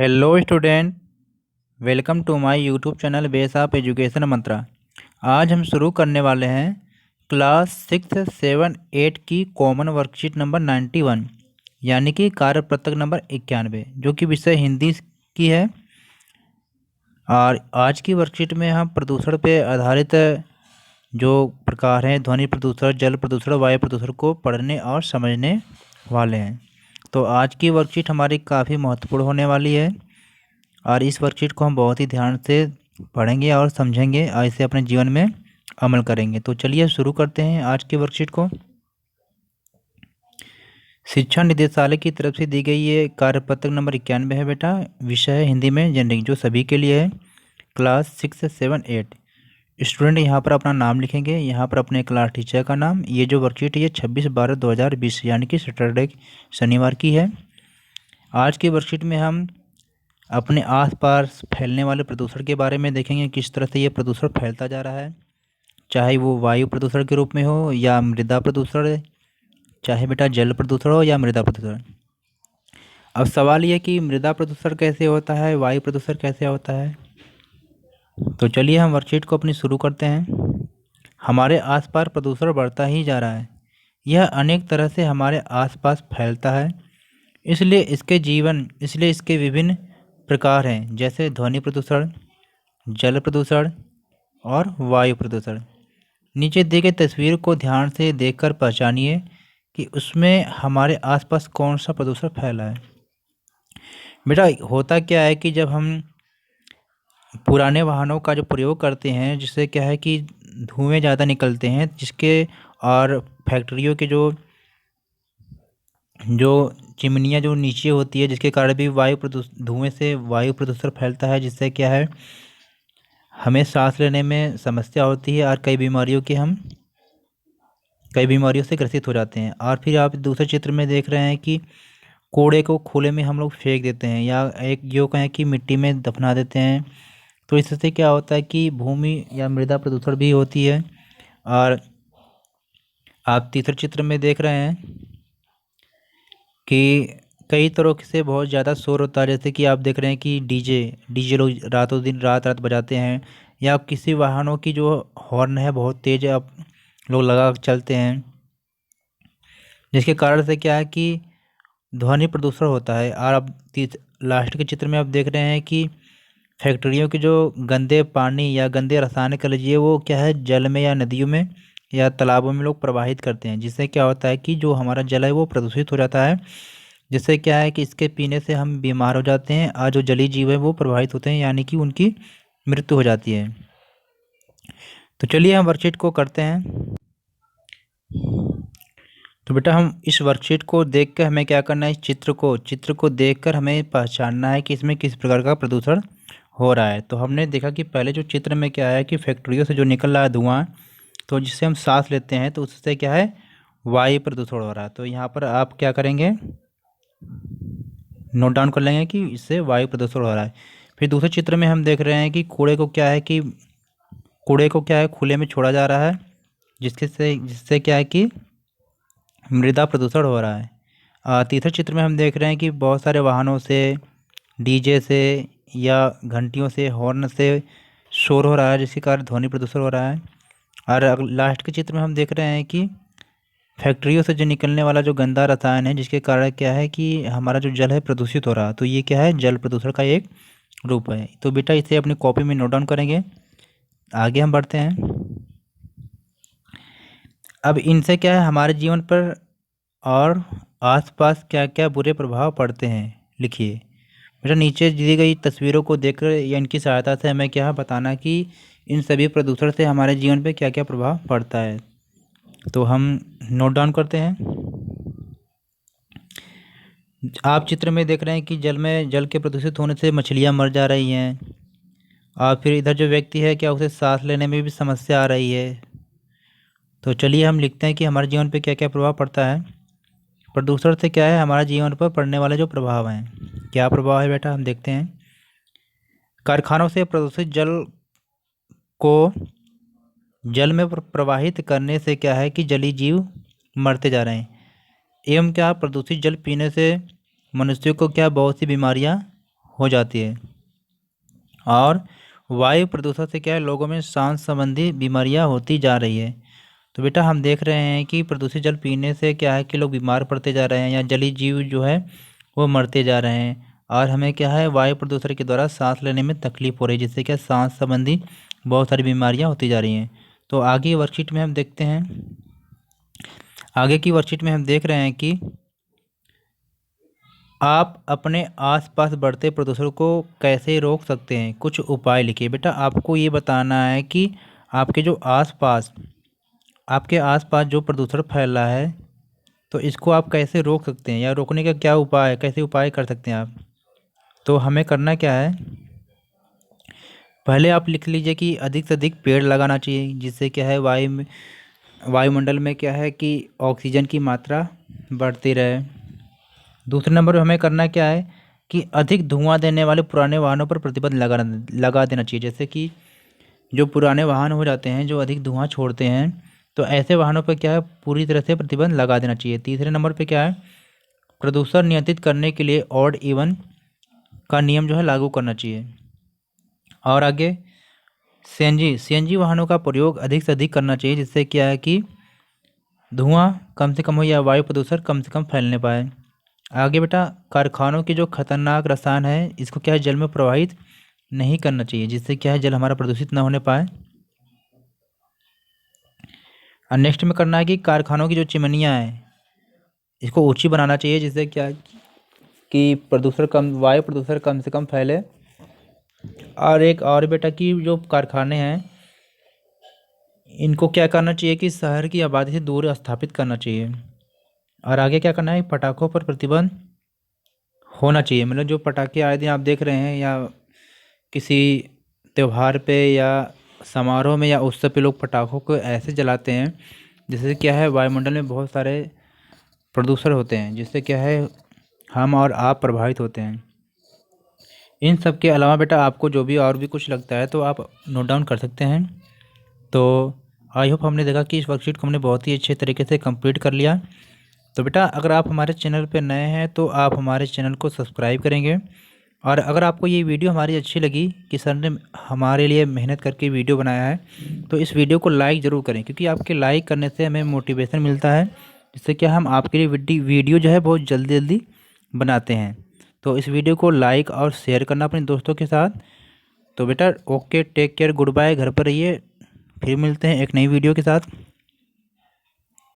Hello student, welcome to my YouTube channel base of education Mantra. आज हम शुरू करने वाले हैं क्लास 6, 7, 8 की कॉमन वर्कशीट नंबर 91 यानी कि कार्यपत्रक नंबर 91 जो कि विषय हिंदी की है। और आज की वर्कशीट में हम प्रदूषण पे आधारित जो प्रकार हैं ध्वनि प्रदूषण, जल प्रदूषण, वायु प्रदूषण को पढ़ने और समझने वाले हैं। तो आज की वर्कशीट हमारी काफ़ी महत्वपूर्ण होने वाली है और इस वर्कशीट को हम बहुत ही ध्यान से पढ़ेंगे और समझेंगे और इसे अपने जीवन में अमल करेंगे। तो चलिए शुरू करते हैं आज की वर्कशीट को। शिक्षा निदेशालय की तरफ से दी गई ये कार्यपत्रक नंबर 91 है बेटा। विषय है हिंदी में जनरल, जो सभी के लिए है, क्लास 6, 7, 8। स्टूडेंट यहाँ पर अपना नाम लिखेंगे, यहाँ पर अपने क्लास टीचर का नाम। ये जो वर्कशीट है ये 26/12/2020 यानी कि सैटरडे शनिवार की है। आज की वर्कशीट में हम अपने आसपास फैलने वाले प्रदूषण के बारे में देखेंगे, किस तरह से ये प्रदूषण फैलता जा रहा है, चाहे वो वायु प्रदूषण के रूप में हो या मृदा प्रदूषण, चाहे बेटा जल प्रदूषण हो या मृदा प्रदूषण। अब सवाल ये कि मृदा प्रदूषण कैसे होता है, वायु प्रदूषण कैसे होता है। तो चलिए हम वर्कशीट को अपनी शुरू करते हैं। हमारे आसपास प्रदूषण बढ़ता ही जा रहा है। यह अनेक तरह से हमारे आसपास फैलता है, इसलिए इसके विभिन्न प्रकार हैं, जैसे ध्वनि प्रदूषण, जल प्रदूषण और वायु प्रदूषण। नीचे दी गई तस्वीर को ध्यान से देखकर पहचानिए कि उसमें हमारे आसपास कौन सा प्रदूषण फैला है। बेटा होता क्या है कि जब हम पुराने वाहनों का जो प्रयोग करते हैं, जिससे क्या है कि धुएं ज़्यादा निकलते हैं, जिसके और फैक्ट्रियों के जो चिमनियाँ जो नीचे होती है, जिसके कारण भी धुएं से वायु प्रदूषण फैलता है, जिससे क्या है हमें सांस लेने में समस्या होती है और कई बीमारियों से ग्रसित हो जाते हैं। और फिर आप दूसरे चित्र में देख रहे हैं कि कूड़े को खुले में हम लोग फेंक देते हैं या एक जो कहें कि मिट्टी में दफना देते हैं। तो इससे क्या होता है कि भूमि या मृदा प्रदूषण भी होती है। और आप तीसरे चित्र में देख रहे हैं कि कई तरह से बहुत ज़्यादा शोर होता है, जैसे कि आप देख रहे हैं कि डीजे लोग रातों दिन रात बजाते हैं, या किसी वाहनों की जो हॉर्न है बहुत तेज़ आप लोग लगा कर चलते हैं, जिसके कारण से क्या है कि ध्वनि प्रदूषण होता है। और अब लास्ट के चित्र में आप देख रहे हैं कि फैक्ट्रियों के जो गंदे पानी या गंदे रसायन कह लीजिए, वो क्या है जल में या नदियों में या तालाबों में लोग प्रवाहित करते हैं, जिससे क्या होता है कि जो हमारा जल है वो प्रदूषित हो जाता है, जिससे क्या है कि इसके पीने से हम बीमार हो जाते हैं और जो जलीय जीव है वो प्रभावित होते हैं, यानी कि उनकी मृत्यु हो जाती है। तो चलिए हम वर्कशीट को करते हैं। तो बेटा हम इस वर्कशीट को देखकर हमें क्या करना है, इस चित्र को देखकर हमें पहचानना है कि इसमें किस प्रकार का प्रदूषण हो रहा है। तो हमने देखा कि पहले जो चित्र में क्या है कि फैक्ट्रियों से जो निकल रहा है धुआं, तो जिससे हम सांस लेते हैं, तो उससे क्या है वायु प्रदूषण हो रहा है। तो यहाँ पर आप क्या करेंगे, नोट डाउन कर लेंगे कि इससे वायु प्रदूषण हो रहा है। फिर दूसरे चित्र में हम देख रहे हैं कि कूड़े को क्या है खुले में छोड़ा जा रहा है, जिससे क्या है कि मृदा प्रदूषण हो रहा है। तीसरे चित्र में हम देख रहे हैं कि बहुत सारे वाहनों से, डीजे से या घंटियों से, हॉर्न से शोर हो रहा है, जिसके कारण ध्वनि प्रदूषण हो रहा है। और लास्ट के चित्र में हम देख रहे हैं कि फैक्ट्रियों से जो निकलने वाला जो गंदा रसायन है, जिसके कारण क्या है कि हमारा जो जल है प्रदूषित हो रहा है। तो ये क्या है जल प्रदूषण का एक रूप है। तो बेटा इसे अपनी कॉपी में नोट डाउन करेंगे। आगे हम बढ़ते हैं। अब इनसे क्या है हमारे जीवन पर और आसपास क्या क्या बुरे प्रभाव पड़ते हैं, लिखिए। बेटा नीचे दी गई तस्वीरों को देखकर या इनकी सहायता से हमें क्या बताना कि इन सभी प्रदूषण से हमारे जीवन पे क्या क्या प्रभाव पड़ता है। तो हम नोट डाउन करते हैं। आप चित्र में देख रहे हैं कि जल के प्रदूषित होने से मछलियां मर जा रही हैं, और फिर इधर जो व्यक्ति है क्या उसे सांस लेने में भी समस्या आ रही है। तो चलिए हम लिखते हैं कि हमारे जीवन पे क्या क्या प्रभाव पड़ता है। प्रदूषण से क्या है हमारे जीवन पर पड़ने वाले जो प्रभाव हैं, क्या प्रभाव है बेटा हम देखते हैं। कारखानों से प्रदूषित जल को जल में प्रवाहित करने से क्या है कि जलीय जीव मरते जा रहे हैं, एवं क्या प्रदूषित जल पीने से मनुष्यों को क्या बहुत सी बीमारियां हो जाती है। और वायु प्रदूषण से क्या है, लोगों में सांस संबंधी बीमारियां होती जा रही है। तो बेटा हम देख रहे हैं कि प्रदूषित जल पीने से क्या है कि लोग बीमार पड़ते जा रहे हैं, या जलीय जीव जो है वो मरते जा रहे हैं। और हमें क्या है, वायु प्रदूषण के द्वारा सांस लेने में तकलीफ हो रही है, जिससे क्या सांस संबंधी बहुत सारी बीमारियां होती जा रही हैं। तो आगे वर्कशीट में हम देखते हैं, आगे की वर्कशीट में हम देख रहे हैं कि आप अपने आसपास बढ़ते प्रदूषण को कैसे रोक सकते हैं, कुछ उपाय लिखिए। बेटा आपको ये बताना है कि आपके जो आसपास आपके आसपास जो प्रदूषण फैल रहा है, तो इसको आप कैसे रोक सकते हैं, या रोकने का क्या उपाय, कैसे उपाय कर सकते हैं आप। तो हमें करना क्या है, पहले आप लिख लीजिए कि अधिक से अधिक पेड़ लगाना चाहिए, जिससे क्या है वायुमंडल में क्या है कि ऑक्सीजन की मात्रा बढ़ती रहे। दूसरे नंबर पर हमें करना क्या है कि अधिक धुआं देने वाले पुराने वाहनों पर प्रतिबंध लगा देना चाहिए। जैसे कि जो पुराने वाहन हो जाते हैं जो अधिक धुआं छोड़ते हैं, तो ऐसे वाहनों पर क्या है पूरी तरह से प्रतिबंध लगा देना चाहिए। तीसरे नंबर पे क्या है, प्रदूषण नियंत्रित करने के लिए ऑड इवन का नियम जो है लागू करना चाहिए। और आगे सीएनजी वाहनों का प्रयोग अधिक से अधिक करना चाहिए, जिससे क्या है कि धुआं कम से कम हो या वायु प्रदूषण कम से कम फैलने पाए। आगे बेटा कारखानों के जो खतरनाक रसायन है, इसको क्या है जल में प्रवाहित नहीं करना चाहिए, जिससे क्या है जल हमारा प्रदूषित ना होने पाए। और नेक्स्ट में करना है कि कारखानों की जो चिमनियाँ हैं इसको ऊंची बनाना चाहिए, जिससे क्या है कि वायु प्रदूषण कम से कम फैले। और एक और बेटा कि जो कारखाने हैं इनको क्या करना चाहिए कि शहर की आबादी से दूर स्थापित करना चाहिए। और आगे क्या करना है, पटाखों पर प्रतिबंध होना चाहिए। मतलब जो पटाखे आए दिन आप देख रहे हैं, या किसी त्यौहार पे या समारोह में या उत्सव पे लोग पटाखों को ऐसे जलाते हैं जिससे क्या है वायुमंडल में बहुत सारे प्रदूषण होते हैं, जिससे क्या है हम और आप प्रभावित होते हैं। इन सब के अलावा बेटा आपको जो भी और भी कुछ लगता है तो आप नोट डाउन कर सकते हैं। तो आई होप हमने देखा कि इस वर्कशीट को हमने बहुत ही अच्छे तरीके से कंप्लीट कर लिया। तो बेटा अगर आप हमारे चैनल पर नए हैं तो आप हमारे चैनल को सब्सक्राइब करेंगे। और अगर आपको ये वीडियो हमारी अच्छी लगी कि सर ने हमारे लिए मेहनत करके वीडियो बनाया है, तो इस वीडियो को लाइक ज़रूर करें, क्योंकि आपके लाइक करने से हमें मोटिवेशन मिलता है, जिससे क्या हम आपके लिए वीडियो जो है बहुत जल्दी जल्दी बनाते हैं। तो इस वीडियो को लाइक और शेयर करना अपने दोस्तों के साथ। तो बेटा okay, take care, goodbye, घर पर रहिए। फिर मिलते हैं एक नई वीडियो के साथ।